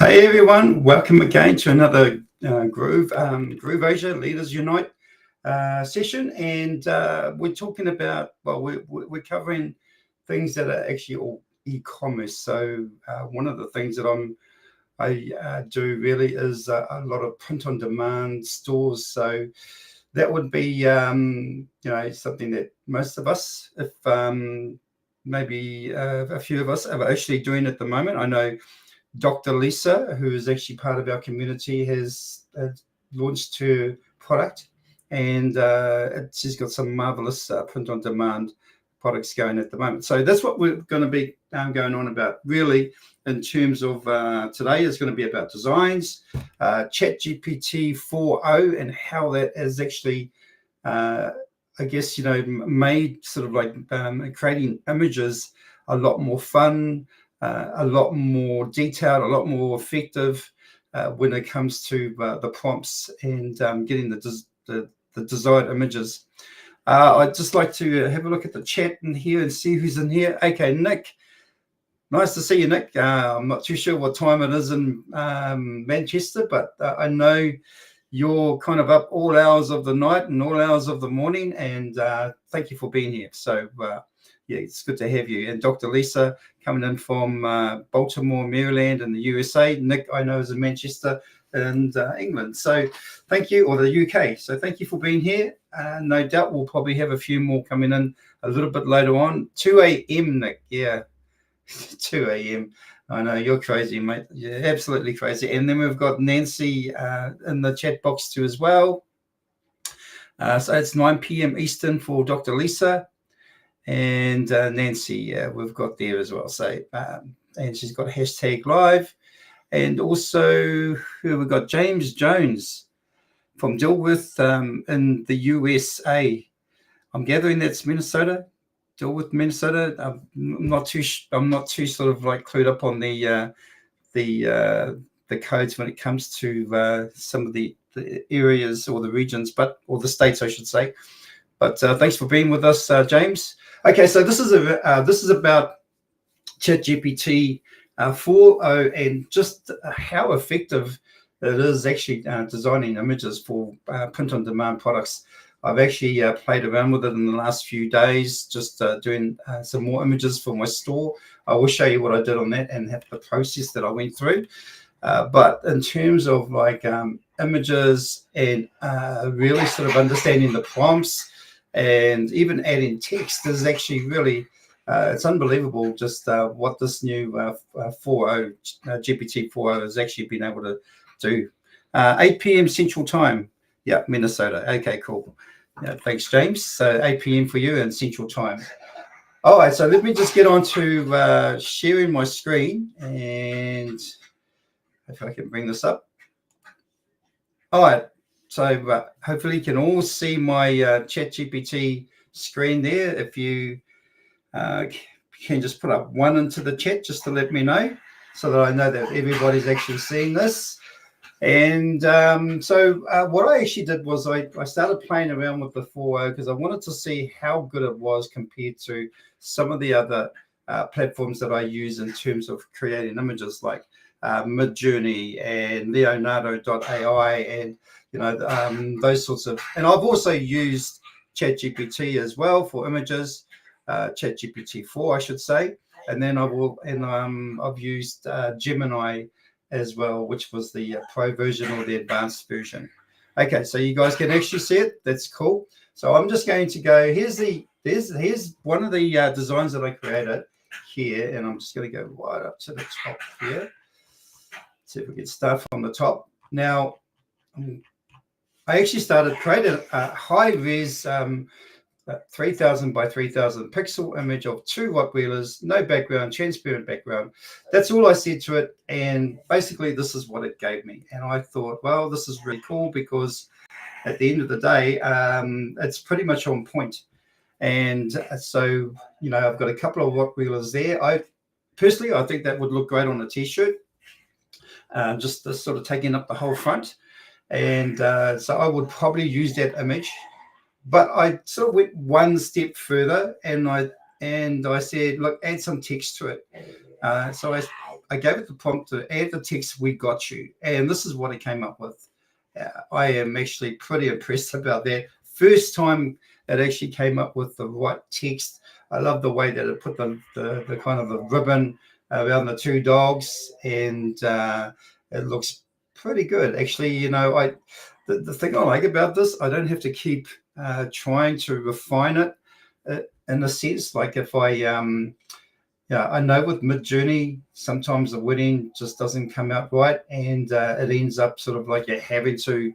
Hey everyone, welcome again to another Groove Asia Leaders Unite session, and we're talking about, well, we're covering things that are actually all e-commerce. So one of the things that I do really is a lot of print-on-demand stores. So that would be something that most of us, if maybe a few of us, are actually doing at the moment. I know Dr. Lisa, who is actually part of our community, has launched her product, and she's got some marvelous print-on-demand products going at the moment. So that's what we're going to be going on about, really, in terms of today is going to be about designs, ChatGPT 4.0, and how that is actually, made sort of like creating images a lot more fun, a lot more detailed, a lot more effective when it comes to the prompts and getting the desired images. I'd just like to have a look at the chat in here and see who's in here. Okay, Nick. Nice to see you, Nick. I'm not too sure what time it is in Manchester, but I know you're kind of up all hours of the night and all hours of the morning, and thank you for being here. So, yeah, it's good to have you. And Dr. Lisa coming in from Baltimore, Maryland in the USA. Nick, I know, is in Manchester and England. So thank you, or the UK. So thank you for being here. No doubt we'll probably have a few more coming in a little bit later on. 2 a.m., Nick. Yeah, 2 a.m. I know, you're crazy, mate. You're absolutely crazy. And then we've got Nancy in the chat box too as well. So it's 9 p.m. Eastern for Dr. Lisa. And Nancy, we've got there as well. So, and she's got hashtag live. And also, who we've got? James Jones from Dilworth in the USA. I'm gathering that's Minnesota. Dilworth, Minnesota. I'm not too sort of like clued up on the codes when it comes to some of the areas or the regions, or the states, I should say. But thanks for being with us, James. Okay, so this is about ChatGPT 4.0 and just how effective it is actually designing images for print-on-demand products. I've actually played around with it in the last few days, just doing some more images for my store. I will show you what I did on that and the process that I went through. But in terms of like images and really sort of understanding the prompts and even adding text is actually really, it's unbelievable just what this new 4.0, GPT 4.0 has actually been able to do. 8 p.m. Central Time. Yeah, Minnesota. Okay, cool. Yeah, thanks, James. So 8 p.m. for you and Central Time. All right, so let me just get on to sharing my screen, and if I can bring this up. All right, so hopefully you can all see my ChatGPT screen there. If you can just put up 1 into the chat just to let me know, so that I know that everybody's actually seeing this. And so what I actually did was I started playing around with the 4.0 because I wanted to see how good it was compared to some of the other platforms that I use in terms of creating images, like Midjourney and Leonardo.ai, and those sorts of. And I've also used ChatGPT as well for images, ChatGPT 4, I should say. And then I've used Gemini as well, which was the pro version or the advanced version. Okay, so you guys can actually see it. That's cool. So I'm just going to go. Here's one of the designs that I created here, and I'm just going to go right up to the top here. See if we can start from the top. Now, I actually created a high-res 3000 by 3000 pixel image of 2 Rottweilers, no background, transparent background. That's all I said to it, and basically this is what it gave me. And I thought, well, this is really cool because at the end of the day, it's pretty much on point. And so, I've got a couple of Rottweilers there. I think that would look great on a t-shirt, just sort of taking up the whole front. And so I would probably use that image. But I sort of went one step further, and I said, look, add some text to it. So I gave it the prompt to add the text, "We got you," and this is what it came up with. I am actually pretty impressed about that. First time it actually came up with the right text. I love the way that it put the kind of the ribbon around the two dogs, and it looks pretty good. Actually, you know, the thing I like about this, I don't have to keep trying to refine it in a sense. Like if I yeah, I know with Midjourney, sometimes the wording just doesn't come out right, and it ends up sort of like you're having to,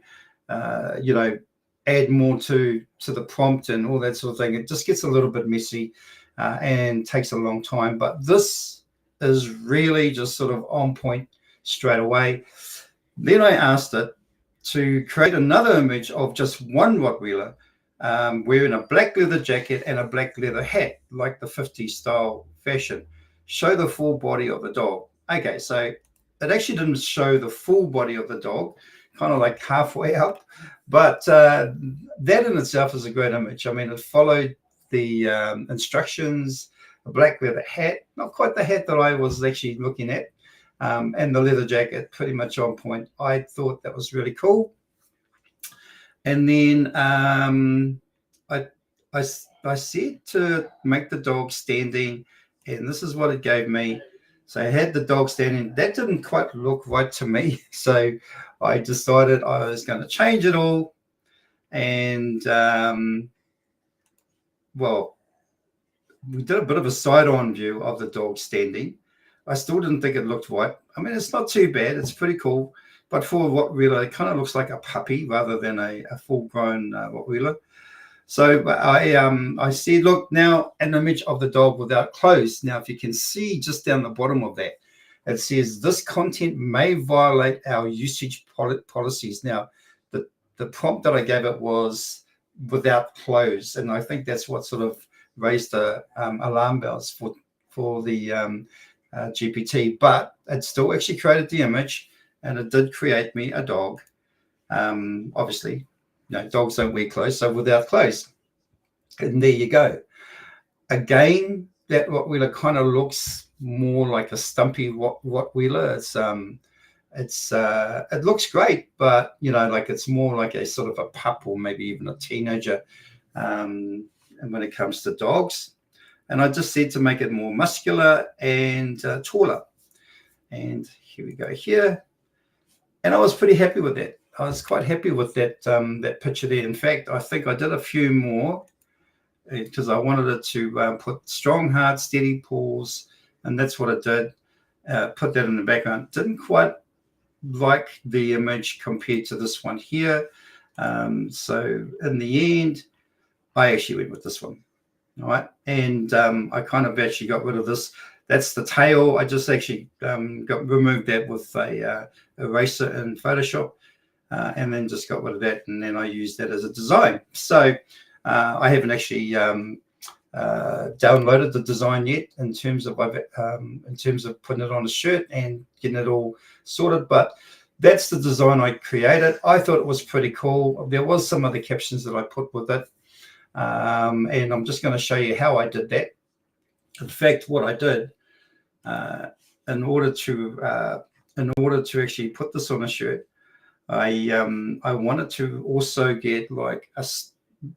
you know, add more to the prompt and all that sort of thing. It just gets a little bit messy and takes a long time. But this is really just sort of on point straight away. Then I asked it to create another image of just one Rottweiler wearing a black leather jacket and a black leather hat, like the 50s style fashion. Show the full body of the dog. Okay, so it actually didn't show the full body of the dog, kind of like halfway up, but that in itself is a great image. I mean, it followed the instructions, a black leather hat, not quite the hat that I was actually looking at, and the leather jacket, pretty much on point. I thought that was really cool. And then I said to make the dog standing, and this is what it gave me. So I had the dog standing. That didn't quite look right to me. So I decided I was going to change it all. And, well, we did a bit of a side-on view of the dog standing. I still didn't think it looked right. I mean, it's not too bad. It's pretty cool. But for a Rottweiler, it kind of looks like a puppy rather than a full-grown Rottweiler. So I said, look, now an image of the dog without clothes. Now, if you can see just down the bottom of that, it says this content may violate our usage policies. Now, the prompt that I gave it was without clothes, and I think that's what sort of raised the alarm bells for the GPT. But it still actually created the image, and it did create me a dog. Obviously, you know, dogs don't wear clothes, so without clothes. And there you go. Again, that Rottweiler kind of looks more like a stumpy Rottweiler. It looks great, but you know, like it's more like a sort of a pup or maybe even a teenager. And when it comes to dogs, and I just said to make it more muscular and taller. And here we go here. And I was pretty happy with that. I was quite happy with that that picture there. In fact, I think I did a few more because I wanted it to put strong heart, steady paws, and that's what it did. Put that in the background. Didn't quite like the image compared to this one here. So in the end, I actually went with this one. All right, and I kind of actually got rid of this. That's the tail. I just actually removed that with a eraser in Photoshop, and then just got rid of that, and then I used that as a design. So I haven't actually downloaded the design yet in terms of putting it on a shirt and getting it all sorted, but that's the design I created. I thought it was pretty cool. There was some other captions that I put with it, and I'm just going to show you how I did that. In fact, what I did in order to actually put this on a shirt, I wanted to also get like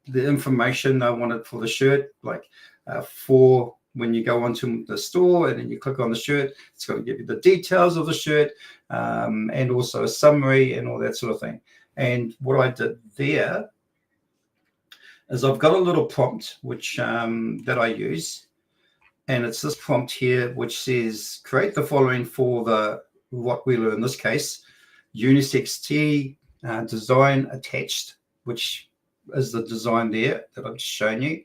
the information I wanted for the shirt, like for when you go onto the store and then you click on the shirt, it's going to give you the details of the shirt and also a summary and all that sort of thing. And what I did there is I've got a little prompt which that I use, and it's this prompt here which says create the following for the Rottweiler, in this case unisex tee design attached, which is the design there that I've just shown you.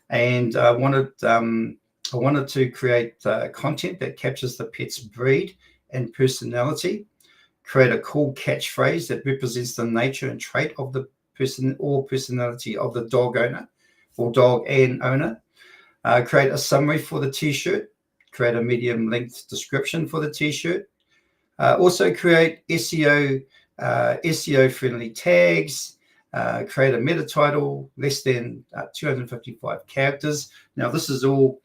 And I wanted to create content that captures the pet's breed and personality, create a cool catchphrase that represents the nature and trait of the person or personality of the dog owner or dog and owner, create a summary for the t-shirt, create a medium length description for the t-shirt, also create SEO friendly tags, create a meta title less than 255 characters. Now this is all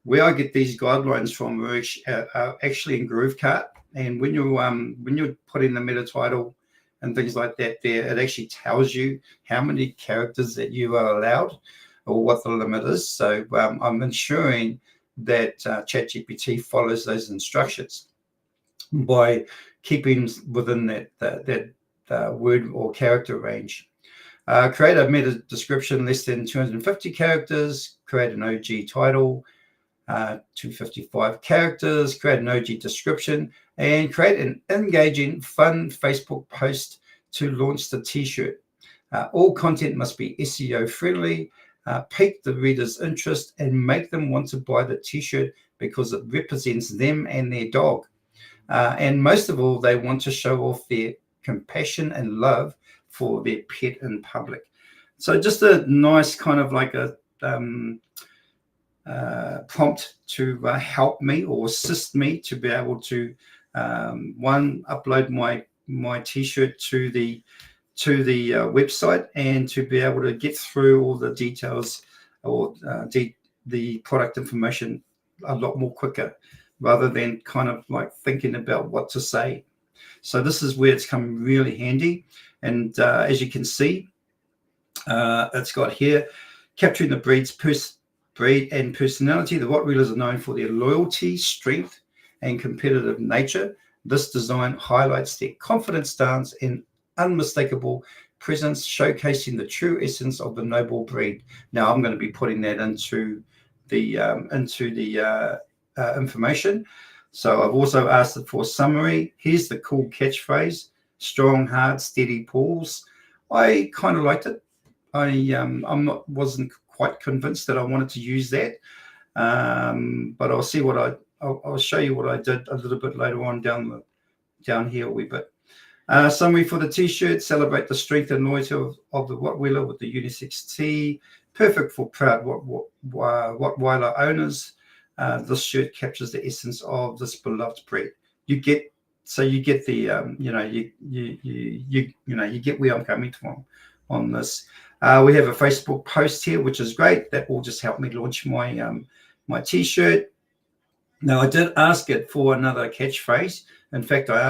where I get these guidelines from are actually in GrooveKart. And when you're putting the meta title and things like that there, it actually tells you how many characters that you are allowed or what the limit is. So I'm ensuring that ChatGPT follows those instructions by keeping within that word or character range. Create a meta description less than 250 characters, create an OG title, 255 characters, create an OG description, and create an engaging, fun Facebook post to launch the t-shirt. All content must be SEO friendly, pique the reader's interest, and make them want to buy the t-shirt because it represents them and their dog. And most of all, they want to show off their compassion and love for their pet in public. So just a nice kind of like a prompt to help me or assist me to be able to upload my t-shirt to the website, and to be able to get through all the details or the product information a lot more quicker, rather than kind of like thinking about what to say. So this is where it's come really handy. And as you can see, it's got here, capturing the breed and personality. The Rottweilers are known for their loyalty, strength, and competitive nature. This design highlights their confident stance and unmistakable presence, showcasing the true essence of the noble breed. Now I'm going to be putting that into the information. So I've also asked it for a summary. Here's the cool catchphrase: strong, hard, steady paws. I kind of liked it. Wasn't quite convinced that I wanted to use that, but I'll see what I'll show you what I did a little bit later on down here a wee bit. Summary for the t-shirt: celebrate the strength and loyalty of the Rottweiler with the unisex tee, perfect for proud Rottweiler owners. This shirt captures the essence of this beloved breed. You get the you get where I'm coming from on this. We have a Facebook post here, which is great. That will just help me launch my t-shirt. Now, I did ask it for another catchphrase. In fact, I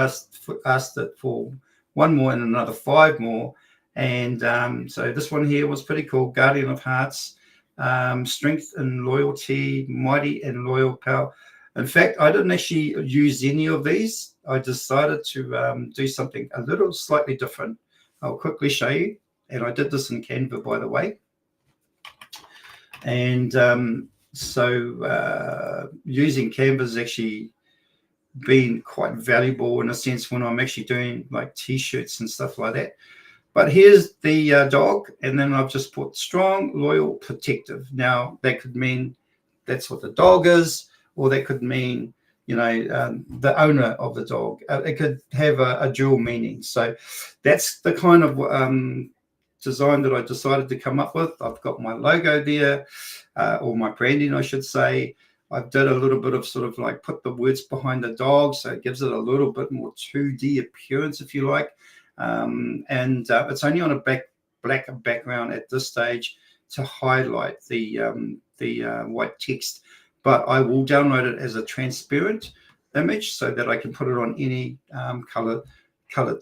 asked it for one more and another 5 more. And so this one here was pretty cool: guardian of hearts, strength and loyalty, mighty and loyal power. In fact, I didn't actually use any of these. I decided to do something a little slightly different. I'll quickly show you. And I did this in Canva, by the way. And so using Canva has actually been quite valuable in a sense when I'm actually doing like t-shirts and stuff like that. But here's the dog, and then I've just put strong, loyal, protective. Now that could mean that's what the dog is, or that could mean the owner of the dog. It could have a dual meaning. So that's the kind of design that I decided to come up with. I've got my logo there, or my branding, I should say. I did a little bit of sort of like put the words behind the dog, so it gives it a little bit more 2D appearance, if you like. And it's only on a black background at this stage to highlight the white text. But I will download it as a transparent image so that I can put it on any color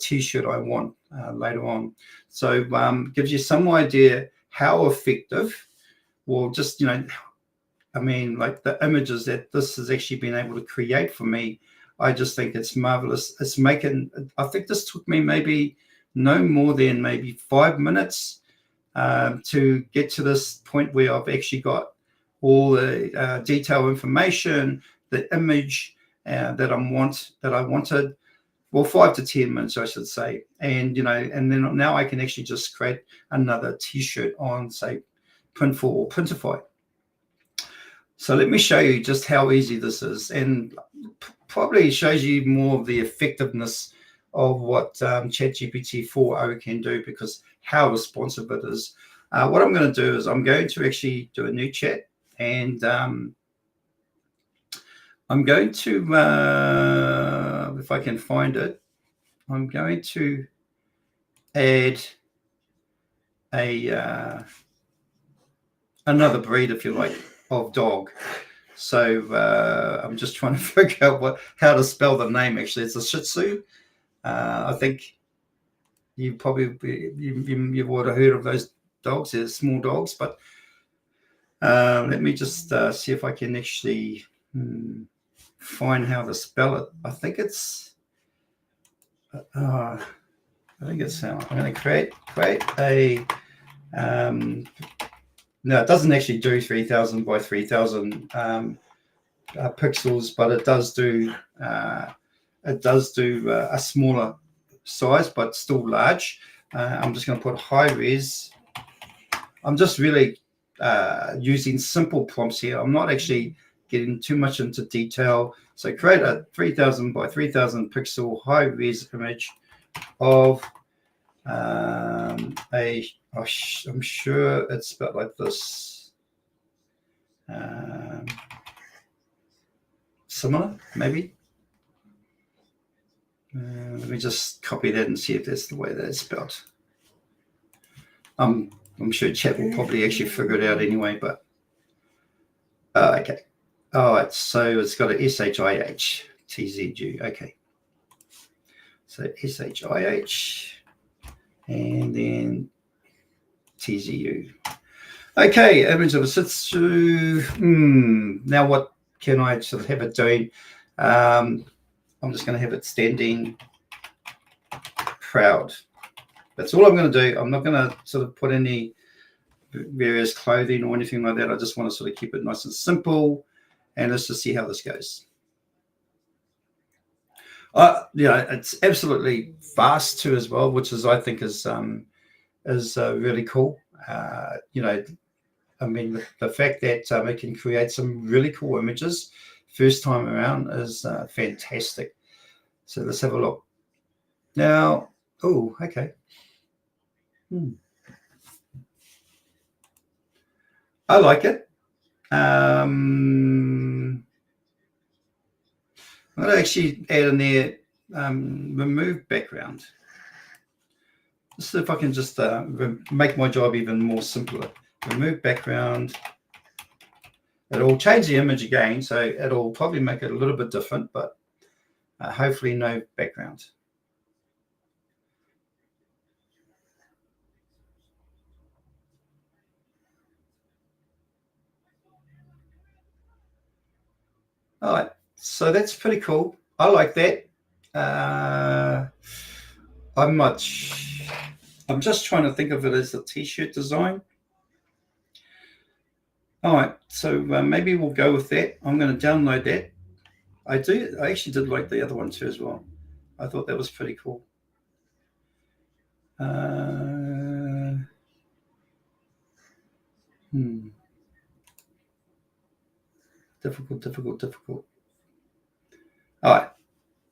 t-shirt I want later on. So gives you some idea how effective, or just like the images that this has actually been able to create for me. I just think it's marvelous. I think this took me maybe no more than maybe 5 minutes to get to this point where I've actually got all the detailed information, the image that I wanted. Well, 5 to 10 minutes, I should say. And and then now I can actually just create another t-shirt on, say, Printful or Printify. So let me show you just how easy this is, and probably shows you more of the effectiveness of what ChatGPT 4.0 can do, because how responsive it is. What I'm going to do is I'm going to actually do a new chat, and I'm going to, if I can find it, I'm going to add another breed, if you like, of dog. So I'm just trying to figure out how to spell the name. Actually, it's a Shih Tzu. I think you probably you would have heard of those dogs. They're small dogs, but let me just see if I can actually find how to spell it. I think it's. I think it's. I'm going to create a. No, it doesn't actually do 3,000 by 3,000 pixels, but it does do a smaller size, but still large. I'm just going to put high res. I'm just really using simple prompts here. I'm not actually getting too much into detail. So create a 3,000 by 3,000 pixel high res image of I'm sure it's about like this. Similar, maybe. Let me just copy that and see if that's the way that it's spelled. I'm sure chat will probably actually figure it out anyway, but okay. All right, so it's got a SHIH TZU. Okay. So SHIH and then TZU. Okay, image of a Shih Tzu. Now what can I sort of have it doing? I'm just going to have it standing proud. That's all I'm going to do. I'm not going to sort of put any various clothing or anything like that. I just want to sort of keep it nice and simple. And let's just see how this goes. It's absolutely fast too as well, which is I think is really cool. I mean, the fact that it can create some really cool images first time around is fantastic. So let's have a look. Now, oh, okay. I like it. I'm going to actually add in there remove background. Let's see if I can just make my job even more simpler. Remove background. It'll change the image again, so it'll probably make it a little bit different, but hopefully no background. All right, so that's pretty cool. I like that. I'm just trying to think of it as a t-shirt design. All right, so maybe we'll go with that. I'm going to download that. I actually did like the other one too as well. I thought that was pretty cool. Difficult. All right,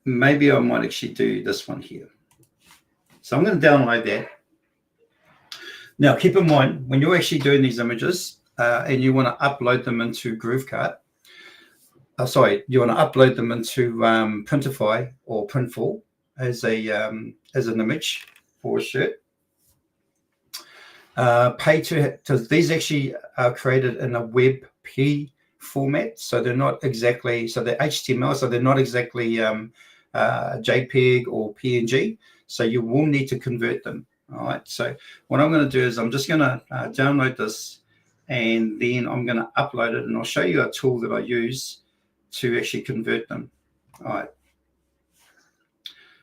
maybe I might actually do this one here. So I'm going to download that. Now, keep in mind, when you're actually doing these images and you want to upload them into GrooveKart, you want to upload them into Printify or Printful as an image for a shirt. Because these actually are created in a WebP format, so they're not exactly, so they're HTML, so they're not exactly JPEG or PNG, so you will need to convert them. All right, so what I'm going to do is I'm just going to download this, and then I'm going to upload it, and I'll show you a tool that I use to actually convert them. All right,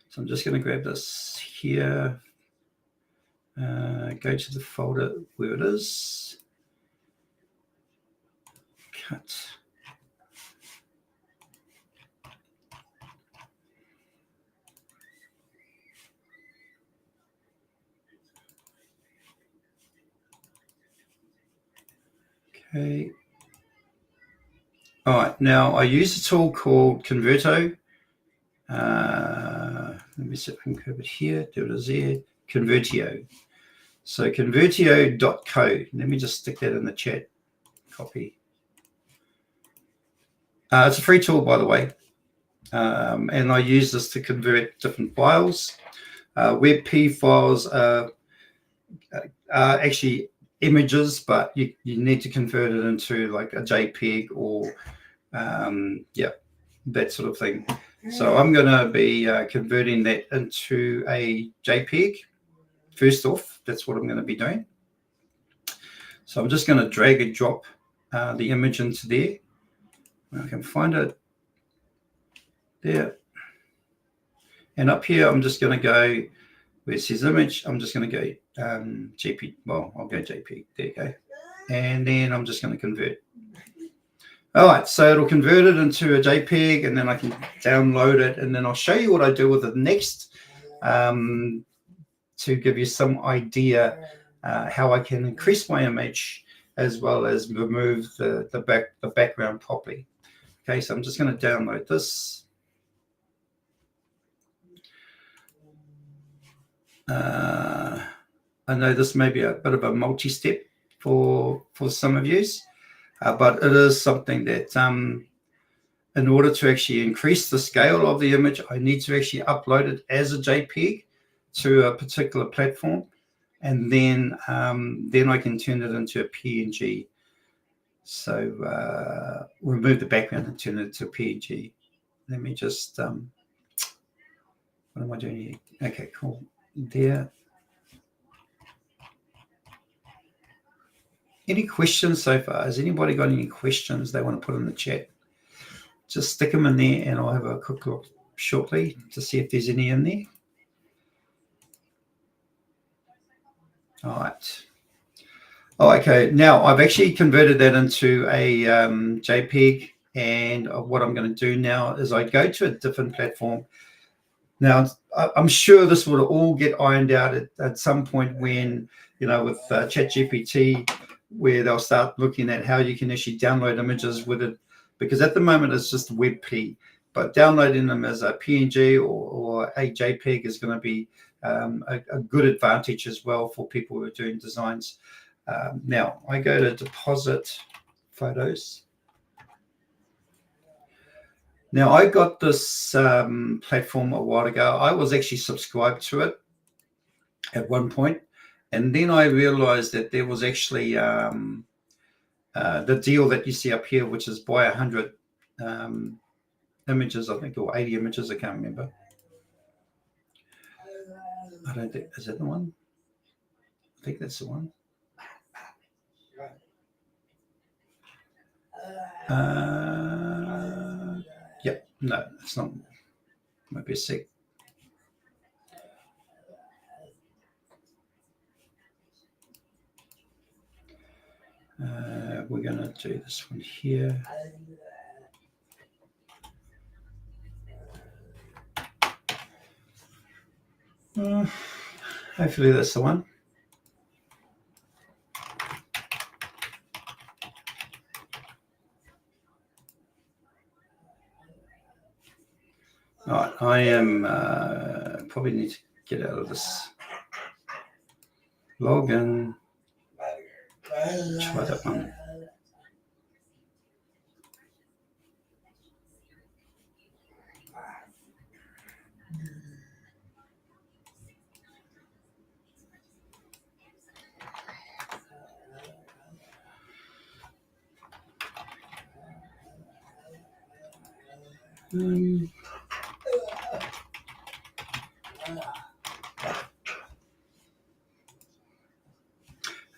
so I'm just going to grab this here, go to the folder where it is, cut. Okay. All right, now I use a tool called Converto. Let me see if I can grab it here. There it is there. Convertio. So convertio.co. Let me just stick that in the chat. Copy. It's a free tool, by the way. And I use this to convert different files. WebP files are actually images, but you need to convert it into like a JPEG or Yeah, that sort of thing. So I'm going to be converting that into a JPEG. First off, that's what I'm going to be doing. So I'm just going to drag and drop the image into there. I can find it there. And up here, I'm just going to go where it says image. I'm just going to go JPEG. Well, I'll go JPEG. There you go. And then I'm just going to convert. All right, so it'll convert it into a JPEG, and then I can download it, and then I'll show you what I do with it next to give you some idea how I can increase my image as well as remove the background properly. Okay, so I'm just going to download this. I know this may be a bit of a multi-step for some of you, but it is something that in order to actually increase the scale of the image, I need to actually upload it as a JPEG to a particular platform, and then I can turn it into a PNG. So remove the background and turn it into a PNG. Let me just, what am I doing here? Okay, cool. There. Any questions so far? Has anybody got any questions they want to put in the chat? Just stick them in there and I'll have a quick look shortly to see if there's any in there. All right. Oh, okay. Now I've actually converted that into a JPEG, and what I'm going to do now is I go to a different platform. Now I'm sure this will all get ironed out at some point when, with ChatGPT, where they'll start looking at how you can actually download images with it, because at the moment it's just WebP, but downloading them as a PNG or a JPEG is going to be a good advantage as well for people who are doing designs. Now I go to deposit photos. Now I got this platform a while ago. I was actually subscribed to it at one point, and then I realized that there was actually the deal that you see up here, which is buy 100 images, I think, or 80 images. I can't remember. I don't think, is that the one? I think that's the one. Yeah, no, it's not. Might be a sec. We're going to do this one here. Hopefully that's the one. All right, I am probably need to get out of this. Login. Try that one.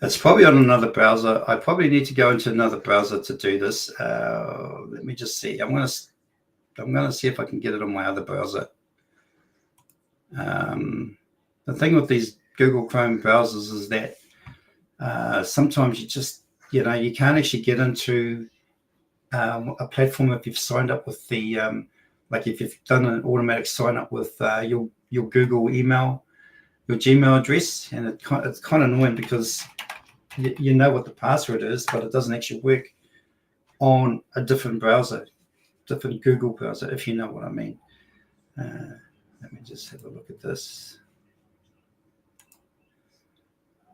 It's probably on another browser. I probably need to go into another browser to do this. Let me just see. I'm gonna see if I can get it on my other browser. The thing with these Google Chrome browsers is that sometimes you just, you can't actually get into a platform if you've signed up with the like if you've done an automatic sign up with your Google email, your Gmail address, and it's kind of annoying because you know what the password is, but it doesn't actually work on a different browser, different Google browser, if you know what I mean. Let me just have a look at this.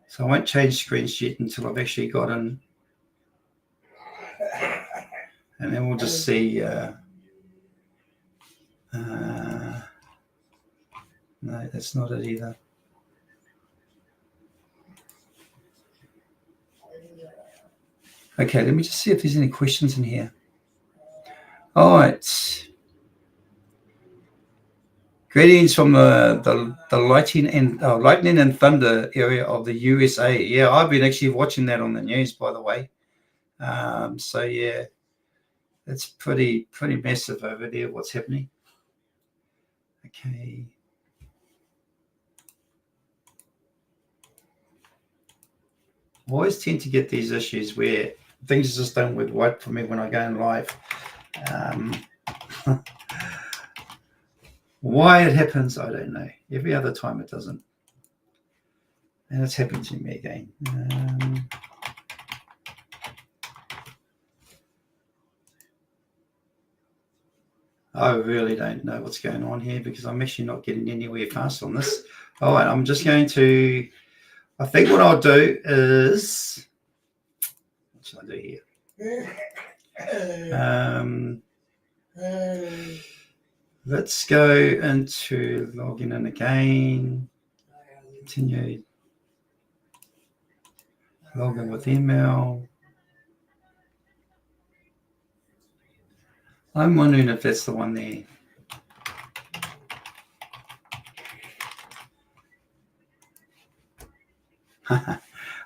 So I won't change screens yet until I've actually got in. And then we'll just see. No, that's not it either. Okay, let me just see if there's any questions in here. All right. Greetings from the lightning and thunder area of the USA. Yeah, I've been actually watching that on the news, by the way. So yeah, it's pretty massive over there. What's happening? Okay. I always tend to get these issues where things just don't work right for me when I go in live. Why it happens, I don't know. Every other time it doesn't. And it's happened to me again. I really don't know what's going on here because I'm actually not getting anywhere fast on this. All right, I'm just going to, I think what I'll do is, what should I do here? Let's go into logging in again. Continue. Log in with email. I'm wondering if that's the one there.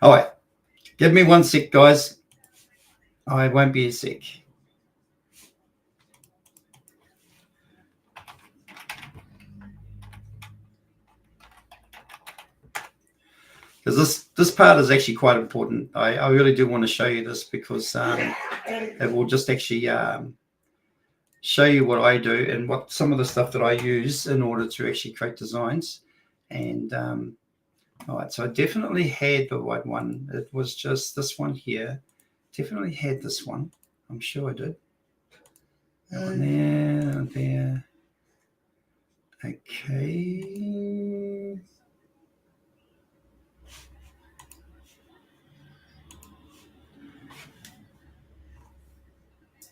All right. Give me 1 sec, guys. I won't be a sec. Because this part is actually quite important. I really do want to show you this because it will just actually show you what I do and what some of the stuff that I use in order to actually create designs. And all right, so I definitely had the right one. It was just this one here. Definitely had this one. I'm sure I did. That one there, there. Okay.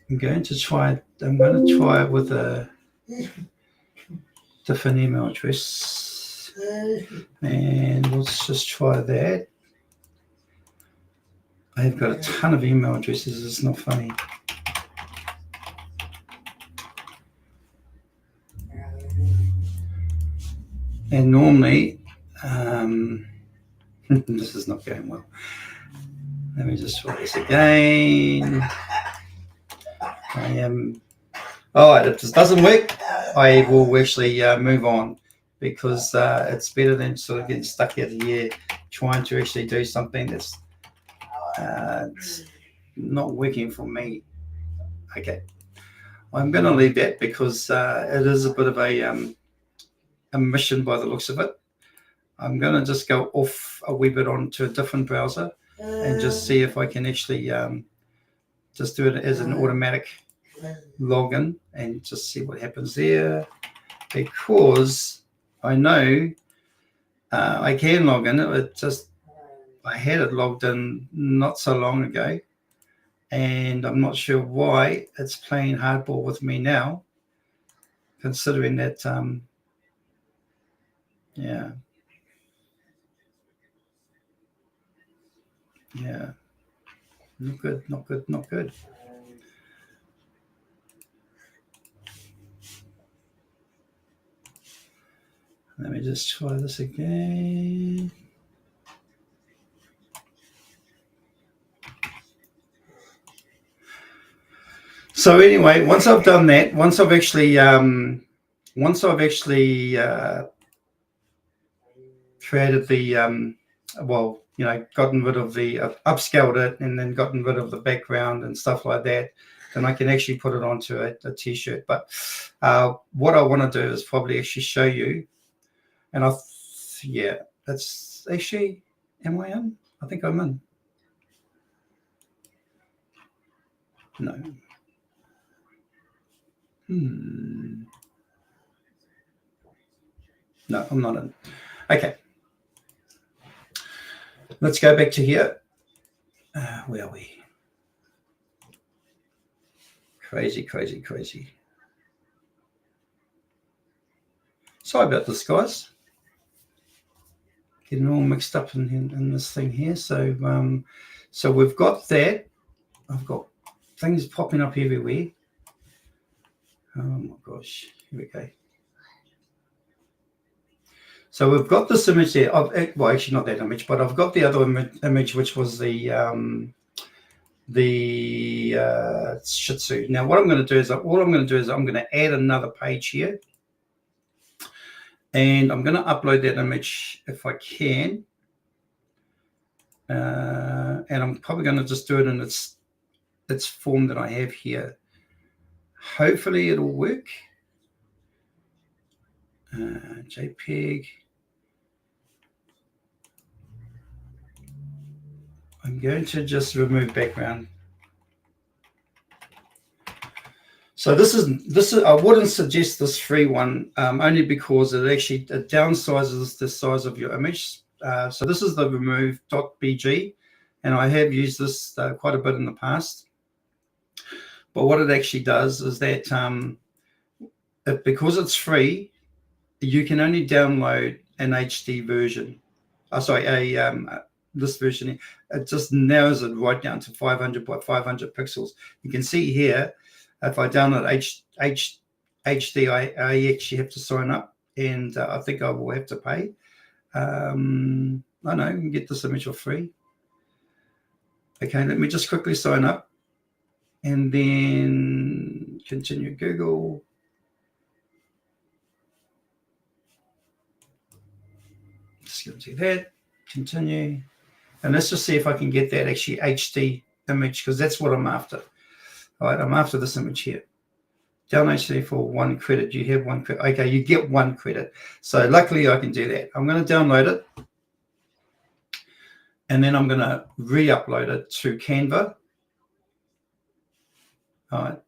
I'm going to try it with a different email address. And let's just try that. I've got a ton of email addresses. It's not funny. And normally, this is not going well. Let me just try this again. All right, if this doesn't work, I will actually move on because it's better than sort of getting stuck out here trying to actually do something that's not working for me. Okay, I'm going to leave that because it is a bit of a mission by the looks of it. I'm going to just go off a wee bit onto a different browser and just see if I can actually just do it as an automatic login and just see what happens there, because I know I can log in. I had it logged in not so long ago, and I'm not sure why it's playing hardball with me now, considering that yeah, not good. Let me just try this again. So anyway, once I've done that, once I've actually created the gotten rid of the upscaled it and then gotten rid of the background and stuff like that, then I can actually put it onto a t-shirt. But what I want to do is probably actually show you. And that's actually, am I in? I think I'm in. No. No, I'm not in. Okay. Let's go back to here. Where are we? Crazy. Sorry about this, guys. Getting all mixed up in this thing here. So we've got that. I've got things popping up everywhere. Oh my gosh, here we go. So we've got this image there. Well, actually not that image, but I've got the other image, which was the Shih Tzu. Now what I'm going to do is I'm going to add another page here, and I'm going to upload that image if I can, and I'm probably going to just do it in its form that I have here. Hopefully it'll work. JPEG. I'm going to just remove background. So this is I wouldn't suggest this free one, only because it actually downsizes the size of your image. So this is the remove.bg, and I have used this quite a bit in the past. But what it actually does is that because it's free, you can only download an HD version. This version. It just narrows it right down to 500 by 500 pixels. You can see here, if I download HD, I actually have to sign up, and I think I will have to pay. I know you can get this image for free. Okay, let me just quickly sign up, and then continue Google. Just going to do that. Continue, and let's just see if I can get that actually HD image, because that's what I'm after. All right, I'm after this image here. Download HD for 1 credit. You have 1 credit. Okay, you get 1 credit. So luckily I can do that. I'm going to download it, and then I'm going to re-upload it to Canva. All right.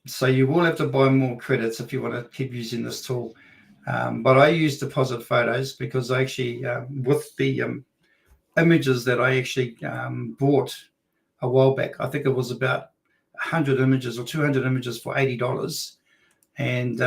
So you will have to buy more credits if you want to keep using this tool. But I use deposit photos because I actually, with the images that I actually bought a while back, I think it was about 100 images or 200 images for $80, and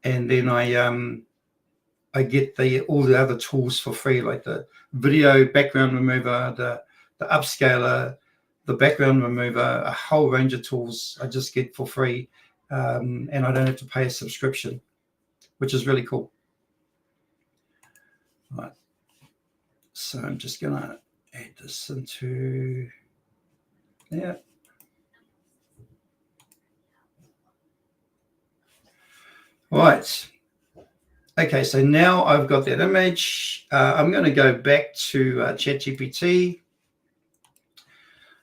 then I get all the other tools for free, like the video background remover, the upscaler, the background remover, a whole range of tools I just get for free, and I don't have to pay a subscription, which is really cool. All right, so I'm just gonna add this into there. Right. Okay, so now I've got that image. I'm going to go back to ChatGPT.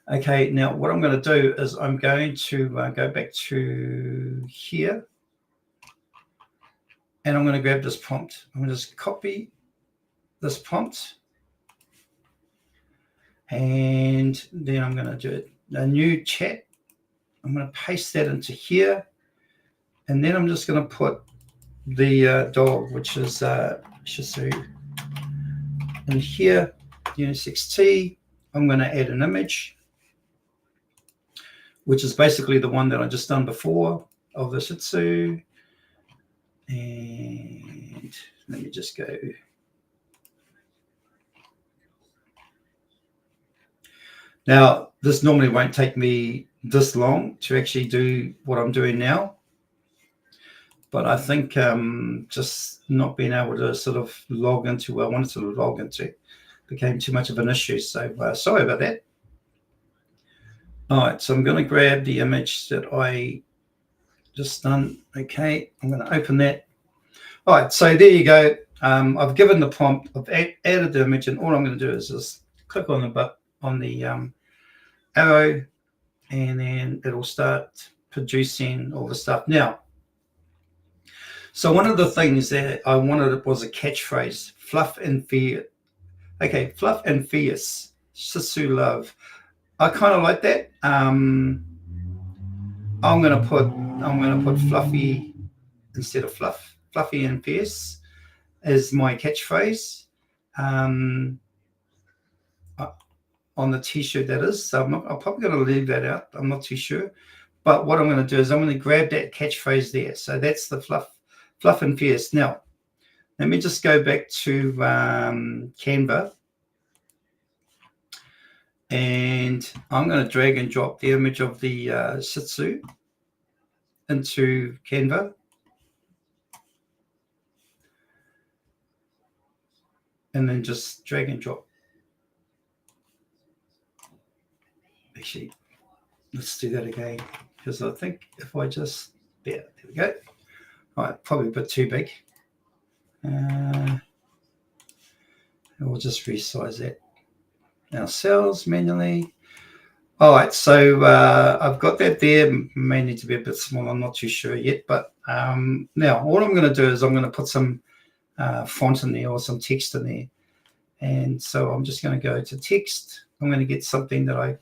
Okay, now what I'm going to do is I'm going to go back to here, and I'm going to grab this prompt. I'm going to just copy this prompt, and then I'm going to do a new chat. I'm going to paste that into here, and then I'm just going to put the dog, which is Shih Tzu, in here, Unisex. I'm going to add an image, which is basically the one that I just done before of the Shih Tzu. And let me just go. Now, this normally won't take me this long to actually do what I'm doing now. But I think just not being able to sort of log into what I wanted to log into became too much of an issue. So sorry about that. All right, so I'm going to grab the image that I just done. Okay, I'm going to open that. All right, so there you go. I've given the prompt, I've added the image, and all I'm going to do is just click on the button on the arrow, and then it'll start producing all the stuff. Now, so one of the things that I wanted was a catchphrase: fluff and fear. Okay, fluff and fierce, Shih Tzu love. I kind of like that. I'm gonna put fluffy instead of fluff. Fluffy and fierce is my catchphrase on the t-shirt, that is. So I'm probably going to leave that out. I'm not too sure. But what I'm going to do is I'm going to grab that catchphrase there. So that's the fluff and fierce. Now, let me just go back to Canva. And I'm going to drag and drop the image of the Shih Tzu. into Canva. And then just drag and drop. Actually, let's do that again, because I think if I just, there we go. All right, probably a bit too big. We'll just resize it ourselves manually. All right, so I've got that there. May need to be a bit smaller, I'm not too sure yet. But now all I'm going to do is I'm going to put some font in there or some text in there. And so I'm just going to go to text. I'm going to get something that I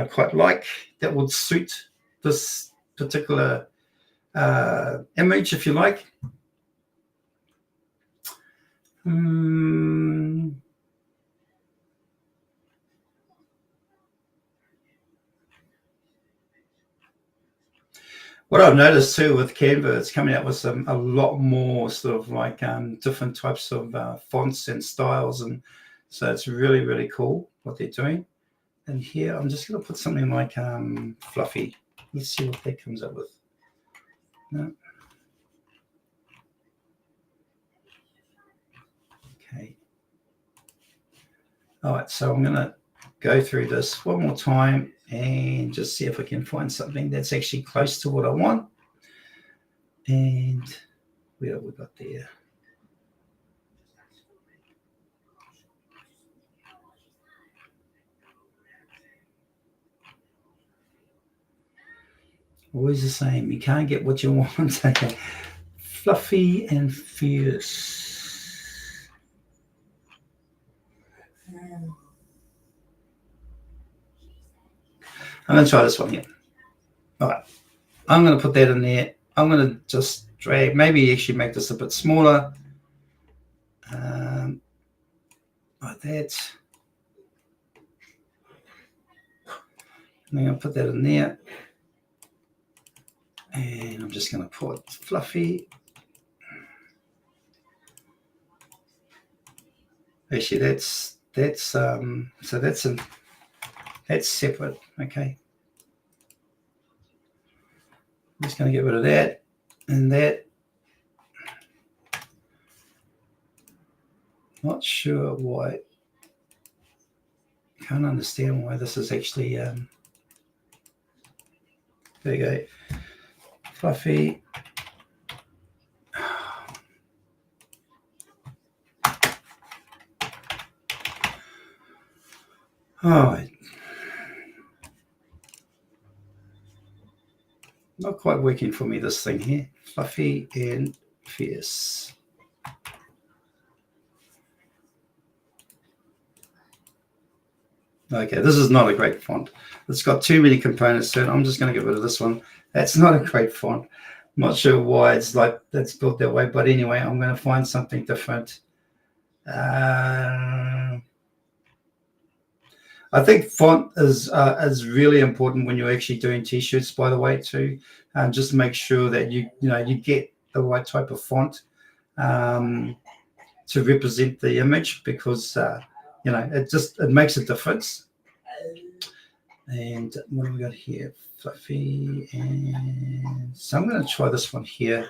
quite like that would suit this particular image, if you like. What I've noticed too with Canva, it's coming out with a lot more sort of like different types of fonts and styles, and so it's really, really cool what they're doing. And here I'm just going to put something like fluffy. Let's see what that comes up with. No. Okay. All right, so I'm going to go through this one more time and just see if I can find something that's actually close to what I want. And what have we got there? Always the same. You can't get what you want. Fluffy and fierce. I'm going to try this one here. All right. I'm going to put that in there. I'm going to just drag, maybe actually make this a bit smaller. Like that. And I'm going to put that in there. And I'm just going to put fluffy. Actually, that's separate. Okay. I'm just going to get rid of that and that. Not sure why. Can't understand why this is actually. There you go. Fluffy. All right. Not quite working for me, this thing here. Fluffy and fierce. Okay, this is not a great font. It's got too many components to it. I'm just going to get rid of this one. That's not a great font. I'm not sure why it's like that's built that way, but anyway, I'm going to find something different. I think font is really important when you're actually doing t-shirts, by the way, too. Just make sure that you get the right type of font to represent the image, because it makes a difference. And what have we got here? Fluffy, and so I'm going to try this one here.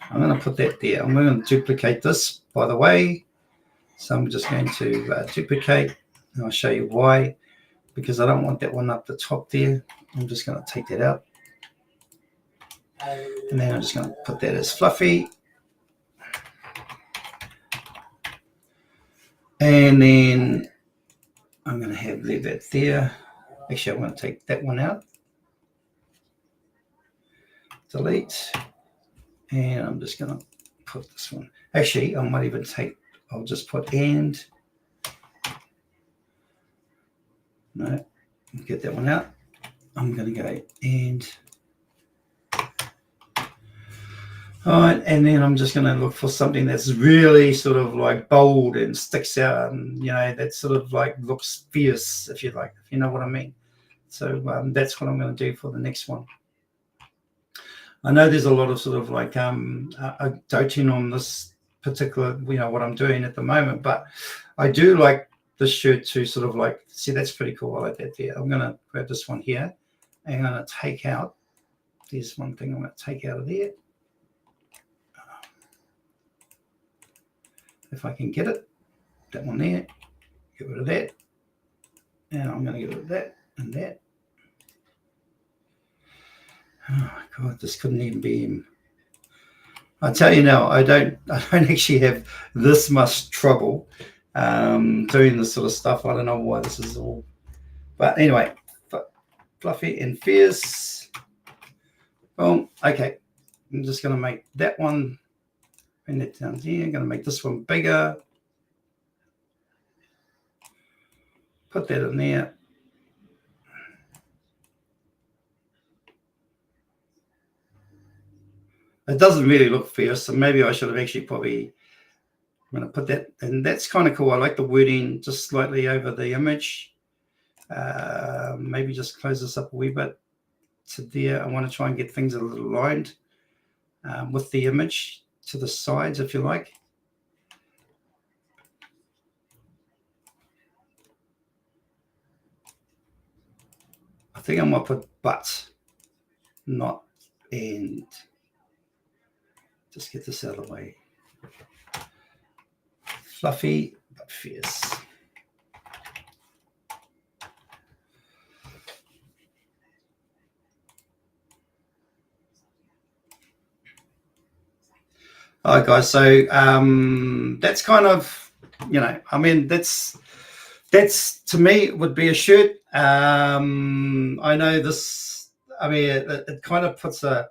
I'm going to put that there. I'm going to duplicate this, by the way. So I'm just going to duplicate, and I'll show you why, because I don't want that one up the top there. I'm just going to take that out. And then I'm just going to put that as fluffy. And then I'm going to leave that there. Actually, I'm going to take that one out. Delete. And I'm just going to put this one. Actually, I might even I'll just put and. No, get that one out. I'm going to go and. All right, and then I'm just going to look for something that's really sort of like bold and sticks out, and that sort of like looks fierce, if you like, if you know what I mean. So that's what I'm going to do for the next one. I know there's a lot of sort of like doting on this particular, what I'm doing at the moment, but I do like this shirt to sort of like, see, that's pretty cool. I like that there. I'm going to grab this one here. I'm going to take out, there's one thing I'm going to take out of there. If I can get it, that one there, get rid of that. And I'm going to get rid of that and that. Oh my God, this couldn't even be him. I tell you now, I don't actually have this much trouble doing this sort of stuff. I don't know why this is all, but anyway, fluffy and fierce. Boom. Okay, I'm just going to make that one, bring that down here. I'm going to make this one bigger. Put that in there. It doesn't really look fierce, so maybe I should have actually I'm going to put that, and that's kind of cool. I like the wording just slightly over the image. Maybe just close this up a wee bit to there. I want to try and get things a little aligned with the image to the sides, if you like. I think I might put but, not and. Just get this out of the way. Fluffy but fierce. All right, guys. So that's kind of, I mean, that's to me would be a shirt. I know this. I mean, it kind of puts a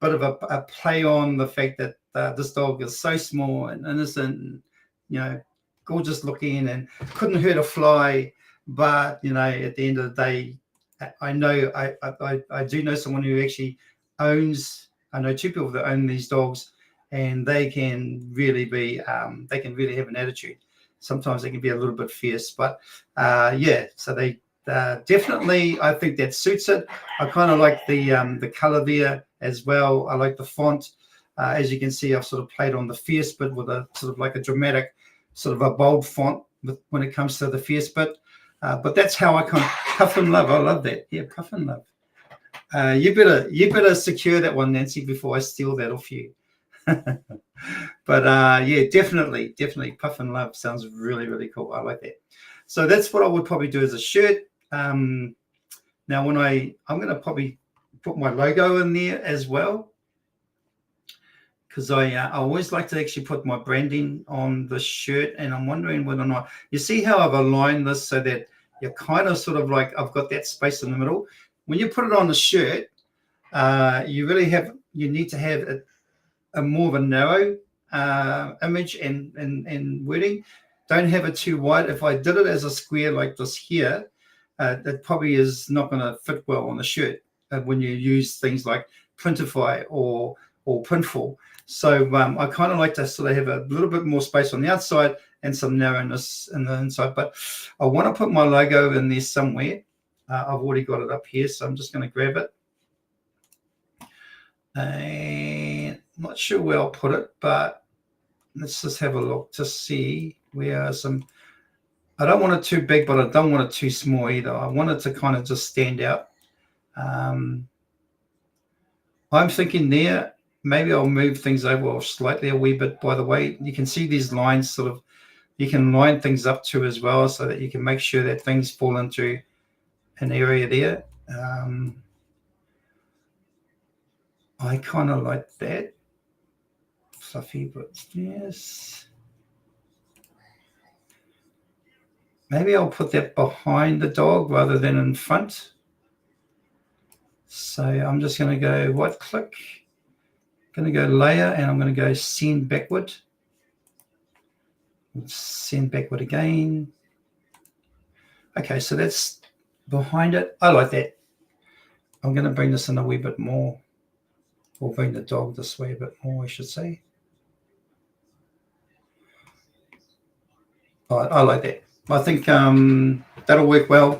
bit of a play on the fact that this dog is so small and innocent, and, gorgeous looking and couldn't hurt a fly. But at the end of the day, I know I do know someone who actually owns. I know two people that own these dogs, and they can really be they can really have an attitude. Sometimes they can be a little bit fierce, but yeah. So they definitely, I think that suits it. I kind of like the color there as well. I like the font. As you can see, I've sort of played on the fierce bit with a sort of like a dramatic, sort of a bold font when it comes to the fierce bit. But that's how I kind of Puff and Love. I love that. Yeah, Puff and Love. You better secure that one, Nancy, before I steal that off you. But yeah, definitely Puff and Love sounds really, really cool. I like that. So that's what I would probably do as a shirt. Now when I'm going to probably put my logo in there as well, because I always like to actually put my branding on the shirt, and I'm wondering whether or not, you see how I've aligned this so that you're kind of sort of like, I've got that space in the middle. When you put it on the shirt, you need to have a more of a narrow image and wording. Don't have it too wide. If I did it as a square like this here, that probably is not going to fit well on the shirt when you use things like Printify or Printful. So I kind of like to sort of have a little bit more space on the outside and some narrowness in the inside. But I want to put my logo in there somewhere. I've already got it up here, so I'm just going to grab it. And I'm not sure where I'll put it, but let's just have a look to see where some. I don't want it too big, but I don't want it too small either. I want it to kind of just stand out. I'm thinking there, maybe I'll move things over slightly a wee bit. By the way, you can see these lines sort of, you can line things up to as well, so that you can make sure that things fall into an area there. I kind of like that. Fluffy, but yes. Maybe I'll put that behind the dog rather than in front. So I'm just going to go right click, going to go layer, and I'm going to go send backward. Send backward again. Okay, so that's behind it. I like that. I'm going to bring this in a wee bit more, or bring the dog this way a bit more, I should say. I like that. I think that'll work well.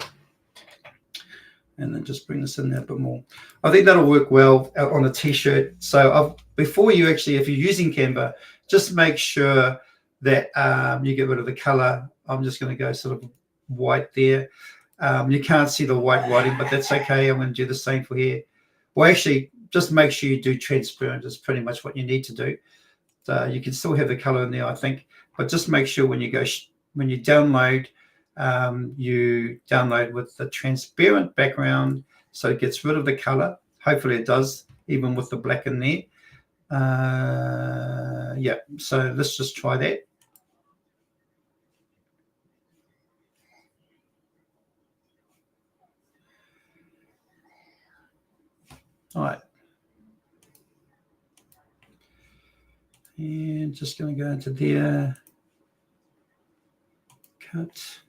And then just bring this in there a bit more. I think that'll work well on a t-shirt. So before you actually, if you're using Canva, just make sure that you get rid of the color. I'm just going to go sort of white there. You can't see the white writing, but that's okay. I'm going to do the same for here. Well, actually, just make sure you do transparent is pretty much what you need to do. You can still have the color in there, I think, but just make sure when you go when you download with the transparent background, so it gets rid of the color. Hopefully it does, even with the black in there. Yeah, so let's just try that. All right. And just going to go into there, cut.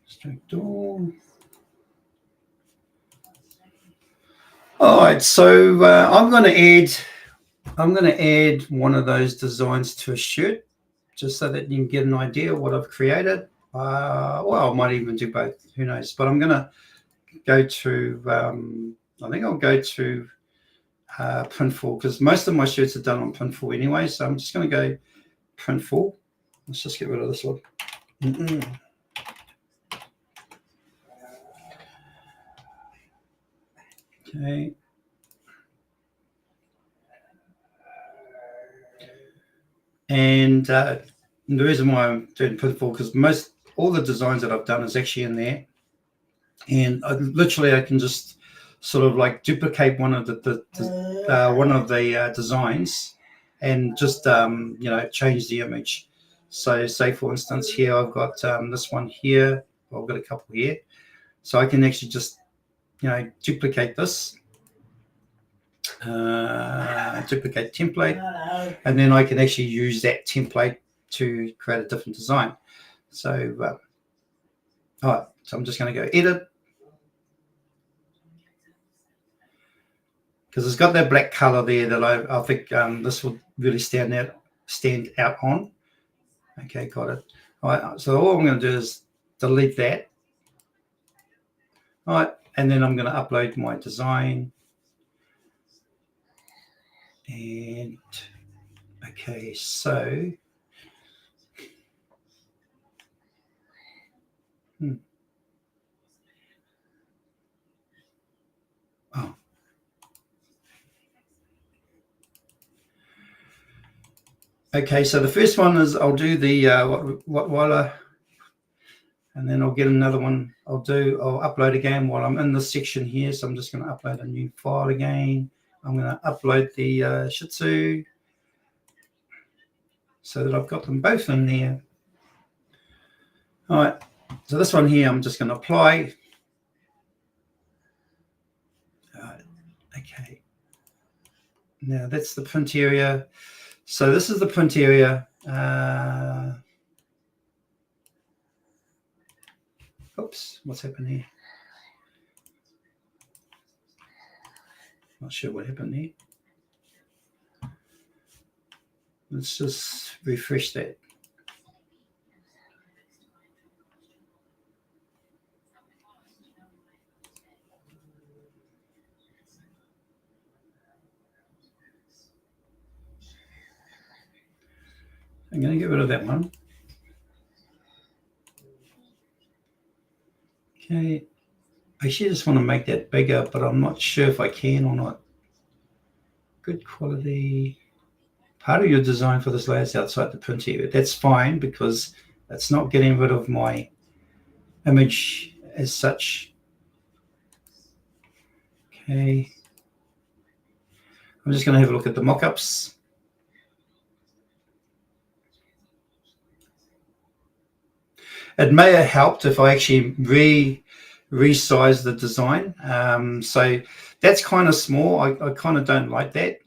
Extract all. All right, so I'm going to add one of those designs to a shirt, just so that you can get an idea of what I've created. Well, I might even do both. Who knows? But I'm going to go to. I think I'll go to Printful, because most of my shirts are done on Printful anyway. So I'm just going to go Printful. Let's just get rid of this one. Okay. And the reason why I'm doing Printful, because all the designs that I've done is actually in there, and I can just sort of like duplicate one of the designs, and just change the image. So say for instance here I've got this one here. I've got a couple here, so I can actually just duplicate this, duplicate template, and then I can actually use that template to create a different design. So all right, so I'm just going to go edit, because it's got that black color there that I think this will really stand out on. Okay, got it. All right, so all I'm going to do is delete that. All right, and then I'm going to upload my design. And okay, so oh. Okay, so the first one is I'll do the what and then I'll get another one. I'll upload again while I'm in this section here. So I'm just going to upload a new file again. I'm going to upload the Shih Tzu, so that I've got them both in there. All right, so this one here, I'm just going to apply. Okay, now that's the print area. So this is the print area. Oops, what's happened here? Not sure what happened there. Let's just refresh that. I'm going to get rid of that one. Okay. I actually just want to make that bigger, but I'm not sure if I can or not. Good quality. Part of your design for this layer is outside the print area. That's fine, because it's not getting rid of my image as such. Okay. I'm just going to have a look at the mock-ups. It may have helped if I actually resize the design. So that's kind of small. I kind of don't like that.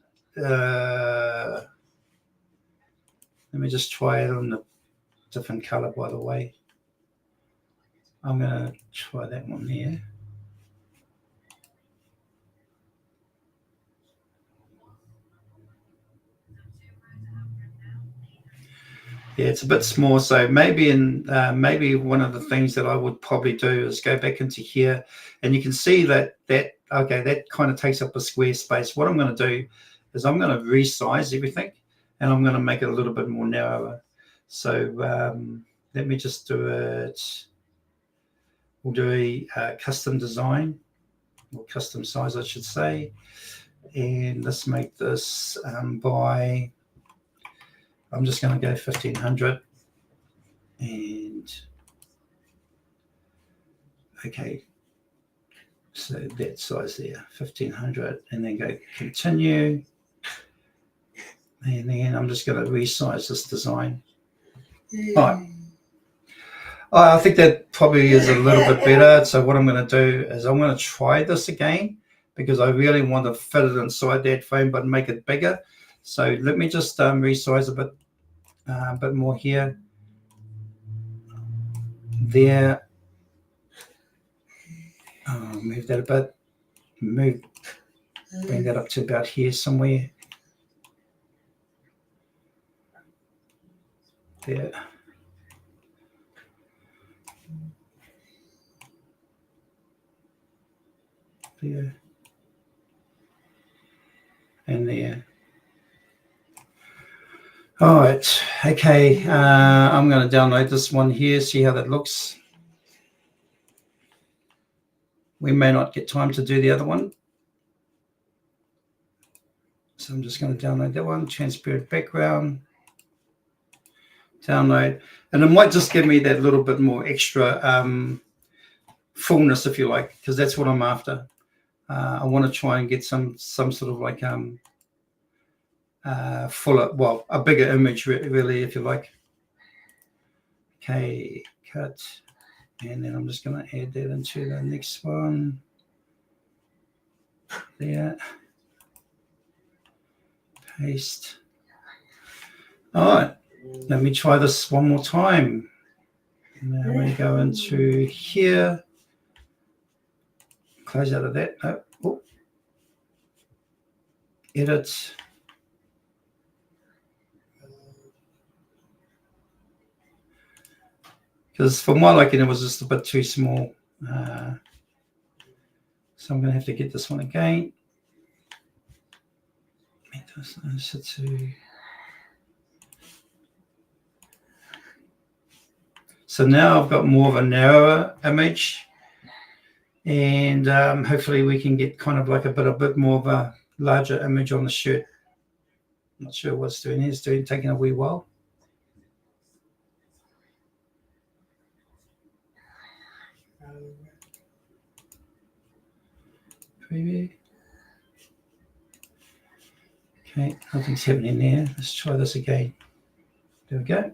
Let me just try it on a different color, by the way. I'm going to try that one here. Yeah, it's a bit small. So maybe maybe one of the things that I would probably do is go back into here, and you can see that okay, that kind of takes up a square space. What I'm going to do is I'm going to resize everything, and I'm going to make it a little bit more narrower. So let me just do it. We'll do a custom design, or custom size, I should say. And let's make this by, I'm just going to go 1500. And okay, so that size there, 1500, and then go continue. And then I'm just going to resize this design. All right. I think that probably is a little bit better. So what I'm going to do is I'm going to try this again, because I really want to fit it inside that frame but make it bigger. So let me just resize a bit more here. There. Move that a bit. Bring that up to about here somewhere. There. There. And there. All right. Okay. I'm going to download this one here, see how that looks. We may not get time to do the other one. So I'm just going to download that one, transparent background, download. And it might just give me that little bit more extra fullness, if you like, because that's what I'm after. I want to try and get some sort of like fuller, well, a bigger image really, if you like. Okay, cut. And then I'm just going to add that into the next one. There. Paste. All right, let me try this one more time. Now we go into here. Close out of that. Oh. Edit. Because for my liking, it was just a bit too small. So I'm going to have to get this one again. So now I've got more of a narrower image, and hopefully we can get kind of like a bit more of a larger image on the shirt. Not sure what's doing here. It's taking a wee while. Preview. Okay, nothing's happening there. Let's try this again. There we go.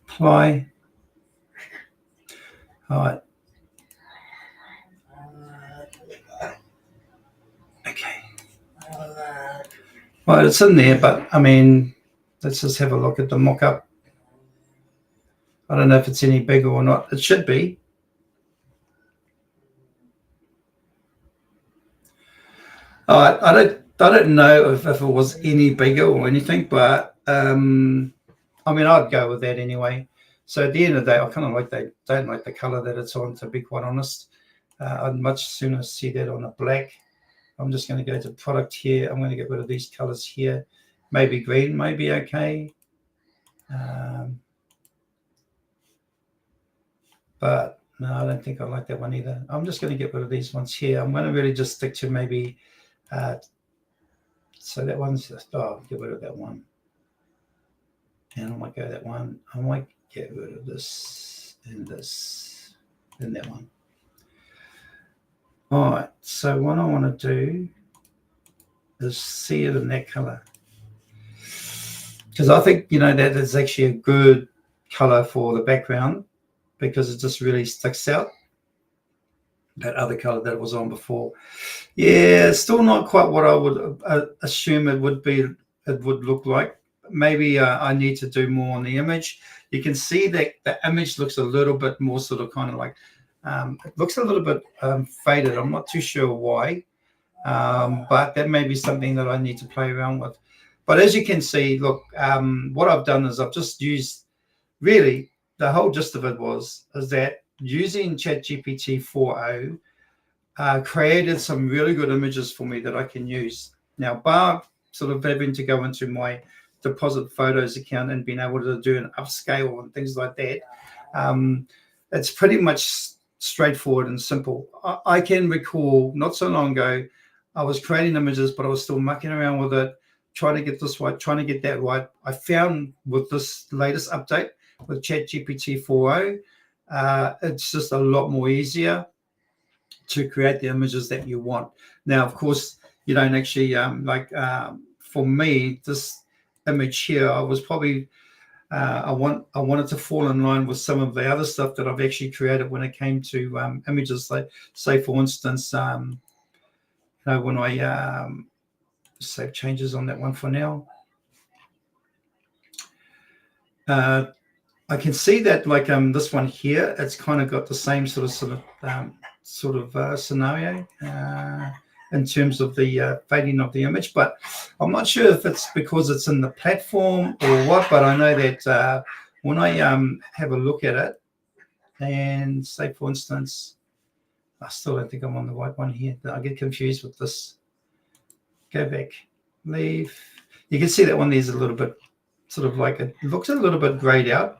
Apply. All right. Okay. Well, it's in there, but I mean, let's just have a look at the mock-up. I don't know if it's any bigger or not. It should be. All right. I don't know if it was any bigger or anything, but I mean, I'd go with that anyway. So at the end of the day, I kind of don't like the color that it's on, to be quite honest. I'd much sooner see that on a black. I'm just going to go to product here. I'm going to get rid of these colors here. Maybe green, maybe okay. But no, I don't think I like that one either. I'm just going to get rid of these ones here. I'm going to really just stick to maybe, so that one's just, get rid of that one. And I might go that one. I might get rid of this and that one. All right, so what I want to do is see it in that color, because I think, that is actually a good color for the background, because it just really sticks out. That other color that it was on before, yeah, still not quite what I would assume it would be. It would look like. Maybe I need to do more on the image. You can see that the image looks a little bit more sort of kind of like, it looks a little bit faded. I'm not too sure why, but that may be something that I need to play around with. But as you can see, look, what I've done is I've just used, really, the whole gist of it is that using ChatGPT 4.0 created some really good images for me that I can use. Now, bar sort of having to go into my deposit photos account and being able to do an upscale and things like that, it's pretty much straightforward and simple. I can recall not so long ago, I was creating images, but I was still mucking around with it, trying to get this right, trying to get that right. I found with this latest update with ChatGPT 4.0, it's just a lot more easier to create the images that you want. Now, of course, you don't actually for me, this image here, I was probably I wanted to fall in line with some of the other stuff that I've actually created when it came to images. Like, say, for instance, when I save changes on that one for now, I can see that this one here, it's kind of got the same sort of scenario in terms of the fading of the image, but I'm not sure if it's because it's in the platform or what. But I know that when I have a look at it, and say, for instance, I still don't think I'm on the right one here. I get confused with this. Go back, leave. You can see that one there's a little bit sort of like, it looks a little bit grayed out,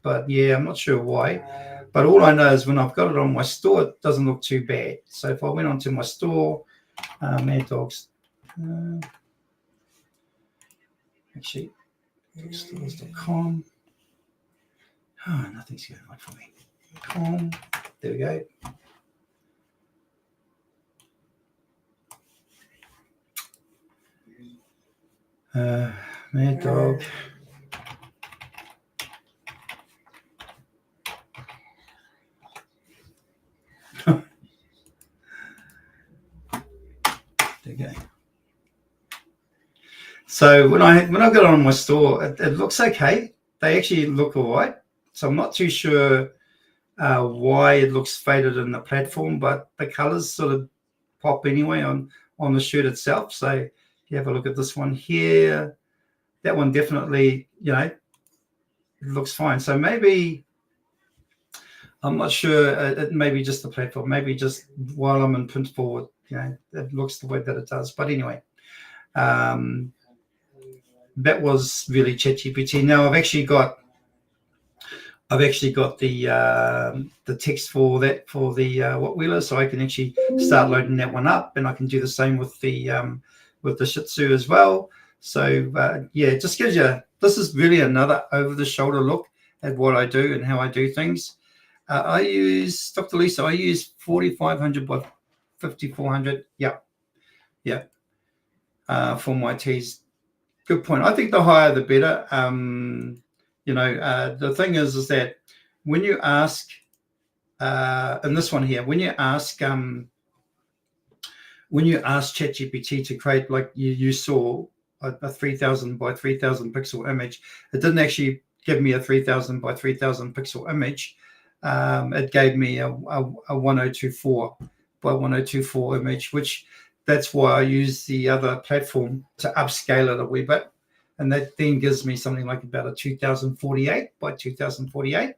but yeah, I'm not sure why. But all I know is when I've got it on my store, it doesn't look too bad. So if I went onto my store, Mad Dogs, actually, stores.com. Oh, nothing's going right for me. There we go. Mad Dog. There you go. So when I got it on my store, it looks okay. They actually look all right. So I'm not too sure why it looks faded in the platform, but the colors sort of pop anyway on the shirt itself. So if you have a look at this one here, that one definitely, it looks fine. So maybe, I'm not sure, it may be just the platform, maybe just while I'm in print forward, it looks the way that it does. But anyway, that was really ChatGPT. Now I've actually got the text for that, for the What Wheeler, so I can actually start loading that one up, and I can do the same with the Shih Tzu as well. So yeah, it just gives you, this is really another over-the-shoulder look at what I do and how I do things. I use, Dr. Lisa, I use 4500 by 5400. Yeah. For my teas. Good point. I think the higher the better. The thing is that when you ask, in this one here, when you ask ChatGPT to create, like you saw, a 3000 by 3000 pixel image, it didn't actually give me a 3000 by 3000 pixel image. It gave me a 1024 by 1024 image, which that's why I use the other platform to upscale it a wee bit. And that then gives me something like about a 2048 by 2048.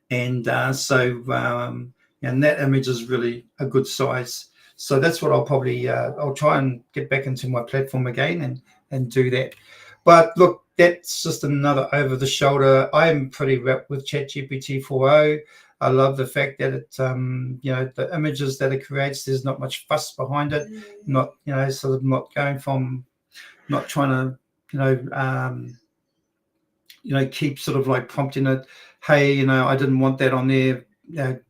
And and that image is really a good size. So that's what I'll probably, I'll try and get back into my platform again and do that. But look, that's just another over the shoulder. I am pretty wrapped with ChatGPT 4.0. I love the fact that it, the images that it creates, there's not much fuss behind it. Not, sort of not going from, not trying to, keep sort of like prompting it, hey, I didn't want that on there,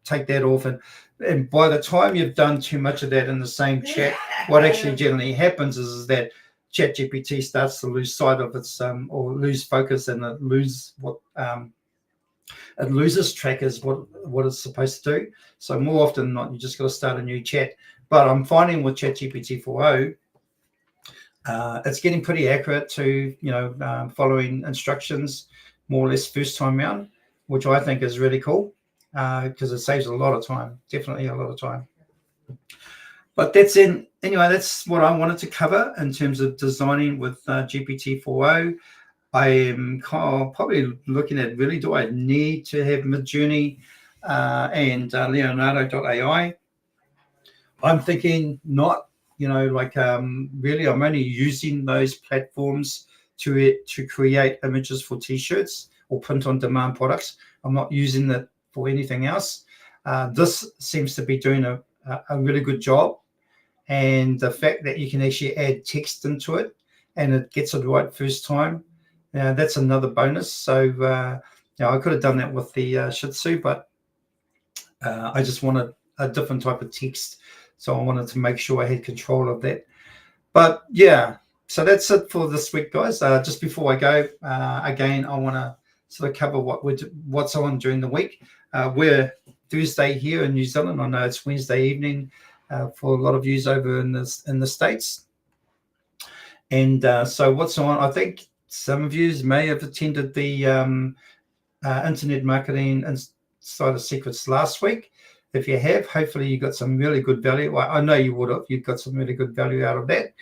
take that off. And by the time you've done too much of that in the same chat, what actually generally happens is that ChatGPT starts to lose sight of its or lose focus, and it loses track as what it's supposed to do. So more often than not, you just got to start a new chat. But I'm finding with ChatGPT 4.0, it's getting pretty accurate to following instructions more or less first time round, which I think is really cool because it saves a lot of time, definitely a lot of time. But anyway, that's what I wanted to cover in terms of designing with GPT-4o. I am probably looking at, really, do I need to have Midjourney and Leonardo.ai? I'm thinking not. Really, I'm only using those platforms to create images for T-shirts or print-on-demand products. I'm not using it for anything else. This seems to be doing a really good job, and the fact that you can actually add text into it and it gets it right first time, that's another bonus. So I could have done that with the Shih Tzu, but I just wanted a different type of text, so I wanted to make sure I had control of that. But yeah, so that's it for this week, guys. Just before I go, again, I want to sort of cover what's on during the week. We're Thursday here in New Zealand. I know it's Wednesday evening for a lot of yous over in the States. And so what's on? I think some of you may have attended the Internet Marketing Insider Secrets last week. If you have, hopefully you got some really good value. Well, I know you would have. You've got some really good value out of that.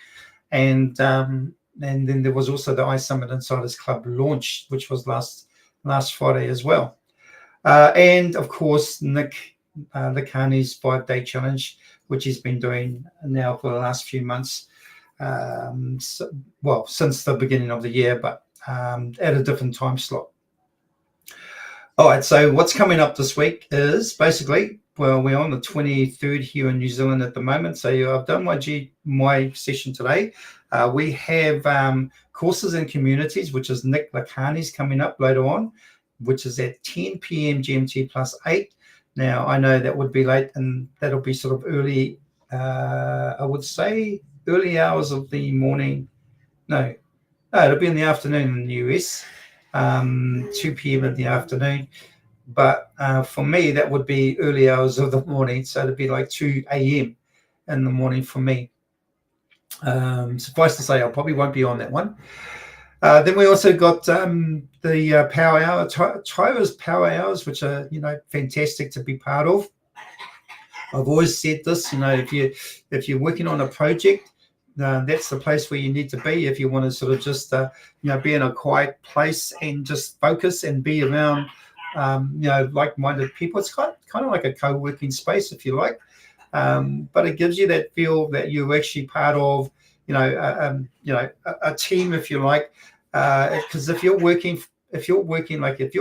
And then there was also the iSummit Insiders Club launch, which was last Friday as well. And of course, Nick Lacani's 5-day challenge, which he's been doing now for the last few months. Since the beginning of the year, but at a different time slot. All right, so what's coming up this week is basically, we're on the 23rd here in New Zealand at the moment. So I've done my session today. We have courses and communities, which is Nick Lacani's coming up later on, which is at 10 p.m. GMT plus 8. Now, I know that would be late, and that'll be sort of early, I would say, early hours of the morning. No, it'll be in the afternoon in the US, 2 p.m. in the afternoon. But for me, that would be early hours of the morning. So it'd be like 2 a.m. in the morning for me. Suffice to say, I probably won't be on that one. Then we also got the Power Hour, Tyra's Power Hours, which are, fantastic to be part of. I've always said this, if you're working on a project, that's the place where you need to be if you want to sort of just, be in a quiet place and just focus and be around, like-minded people. It's kind of like a co-working space, if you like, but it gives you that feel that you're actually part of, a team, if you like, because if you're working, if you're a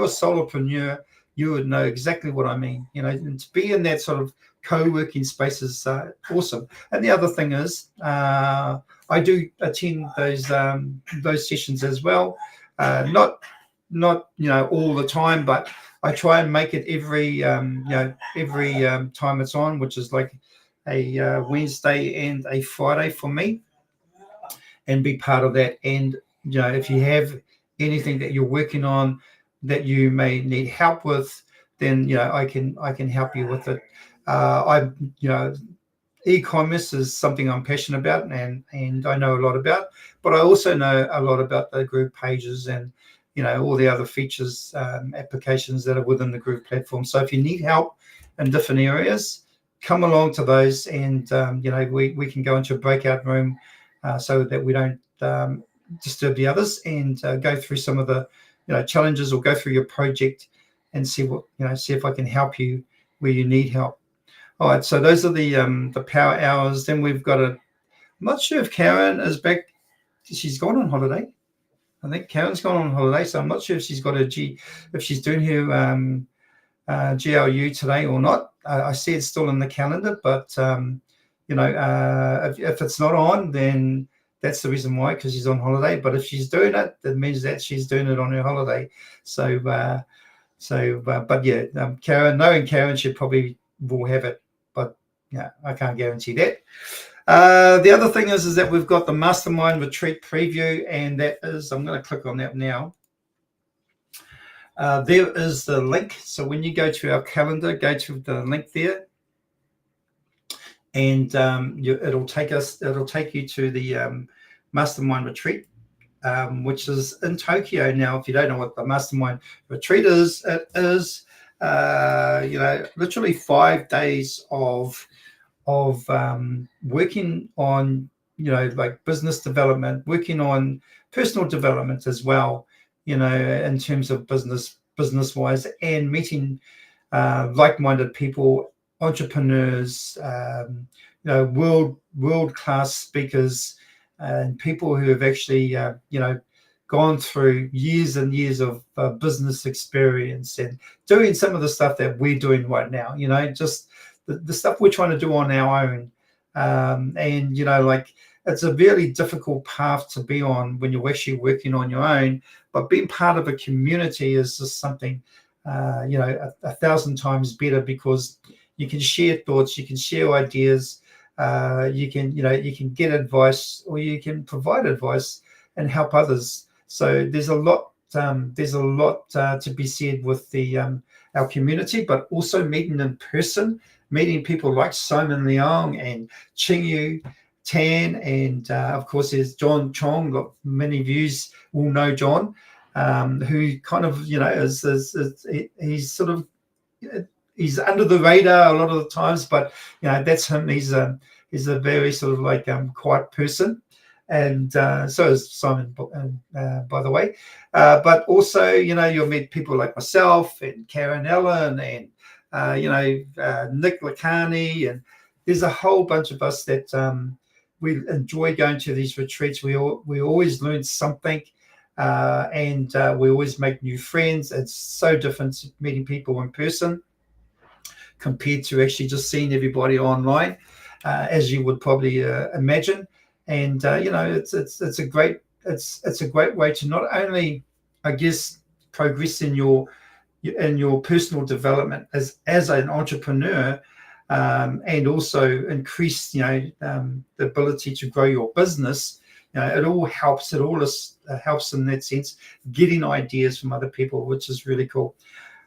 solopreneur, you would know exactly what I mean. And to be in that sort of co-working space is awesome. And the other thing is, I do attend those sessions as well. Not all the time, but I try and make it every time it's on, which is like a Wednesday and a Friday for me, and be part of that. And if you have anything that you're working on that you may need help with, then I can help you with it. E-commerce is something I'm passionate about and I know a lot about, but I also know a lot about the Groove pages and all the other features, applications that are within the Groove platform. So if you need help in different areas, come along to those, and we can go into a breakout room so that we don't disturb the others, and go through some of the challenges, or go through your project and see if I can help you where you need help. All right, so those are the Power Hours. Then we've got I'm not sure if Karen is back. She's gone on holiday. I think Karen's gone on holiday, so I'm not sure if she's got if she's doing her GLU today or not. I see it's still in the calendar, but if it's not on, then that's the reason why, because she's on holiday. But if she's doing it, that means that she's doing it on her holiday. So, but yeah, Karen, knowing Karen, she probably will have it, but I can't guarantee that. The other thing is that we've got the Mastermind Retreat preview, and that is, I'm going to click on that now. There is the link. So when you go to our calendar, go to the link there, and it'll take you to the Mastermind Retreat, which is in Tokyo. Now, if you don't know what the Mastermind Retreat is, it is literally 5 days of working on, like business development, working on personal development as well, in terms of business wise, and meeting like-minded people, entrepreneurs, world class speakers, and people who have actually gone through years and years of business experience and doing some of the stuff that we're doing right now. Just the stuff we're trying to do on our own, and like, it's a really difficult path to be on when you're actually working on your own, but being part of a community is just something a thousand times better, because you can share thoughts, you can share ideas, you can get advice, or you can provide advice and help others. So there's a lot to be said with the our community, but also meeting in person, meeting people like Simon Leong and Chingyou Tan, and of course there's John Chong. Many of you will know John, who kind of he's sort of he's under the radar a lot of the times, but that's him. He's a very sort of like quiet person, and so is Simon, by the way. But also, you'll meet people like myself and Karen Allen and Nick Lacani, and there's a whole bunch of us that we enjoy going to these retreats. We always learn something. And we always make new friends. It's so different meeting people in person compared to actually just seeing everybody online, as you would probably imagine. And it's a great way to not only, I guess, progress in your personal development as an entrepreneur, and also increase the ability to grow your business. It all helps. It all helps in that sense, getting ideas from other people, which is really cool.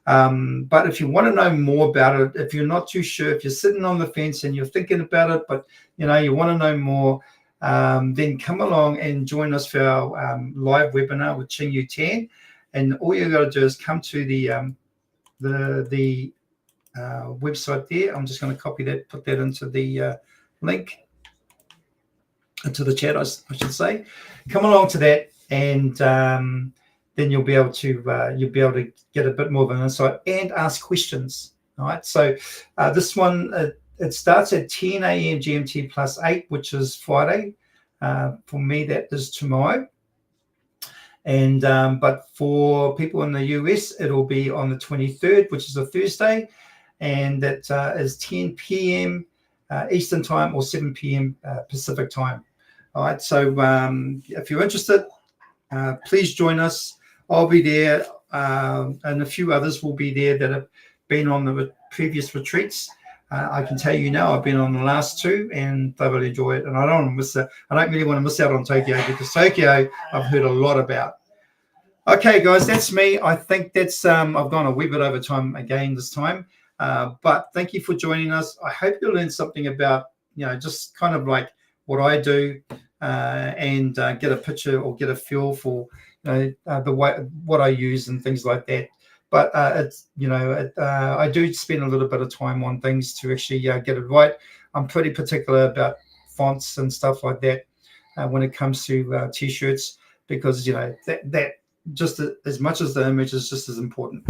But if you want to know more about it, if you're not too sure, if you're sitting on the fence and you're thinking about it, but you want to know more, then come along and join us for our live webinar with Chingyou Tan. And all you got to do is come to the website there. I'm just going to copy that, put that into the link, into the chat, I should say. Come along to that, and then you'll be able to get a bit more of an insight and ask questions. All right. So this one it starts at 10 a.m. GMT plus 8, which is Friday. For me, that is tomorrow. And but for people in the US, it'll be on the 23rd, which is a Thursday, and that is 10 p.m. Eastern time or 7 p.m. Pacific time. All right. So if you're interested, please join us. I'll be there, and a few others will be there that have been on the previous retreats. I can tell you now, I've been on the last two and thoroughly enjoy it. And I don't really want to miss out on Tokyo, because Tokyo I've heard a lot about. Okay, guys, that's me. I think that's I've gone a wee bit over time again this time. But thank you for joining us. I hope you learned something about, just kind of like what I do, and get a picture or get a feel for the way what I use and things like that. But it's I do spend a little bit of time on things to actually get it right. I'm pretty particular about fonts and stuff like that when it comes to t-shirts, because that just as much as the image is just as important.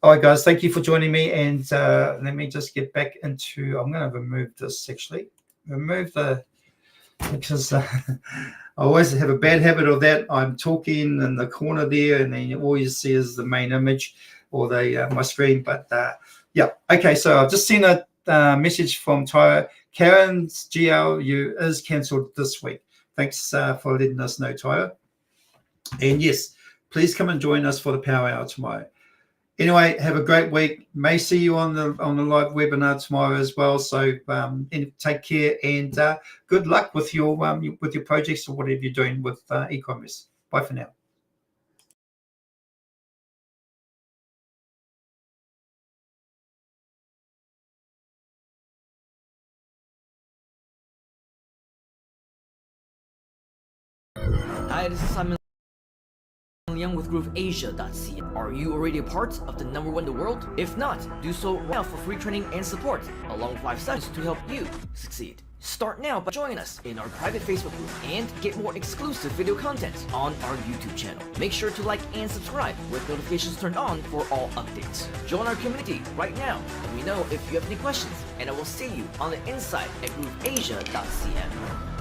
All right, guys, thank you for joining me. And let me just get back into. I'm going to remove this actually. Remove the, because I always have a bad habit of that. I'm talking in the corner there, and then all you see is the main image or the my screen. But yeah, okay. So I've just seen a message from Tyra. Karen's GLU is cancelled this week. Thanks for letting us know, Tyra. And yes, please come and join us for the Power Hour tomorrow. Anyway, have a great week. May see you on the live webinar tomorrow as well. So take care, and good luck with your projects or whatever you're doing with e-commerce. Bye for now. Hi, this is Simon Young with GrooveAsia.ca. Are you already a part of the #1 in the world? If not, do so right now for free training and support, along with live sessions to help you succeed. Start now by joining us in our private Facebook group and get more exclusive video content on our YouTube channel. Make sure to like and subscribe with notifications turned on for all updates. Join our community right now. Let me know if you have any questions, and I will see you on the inside at GrooveAsia.cn.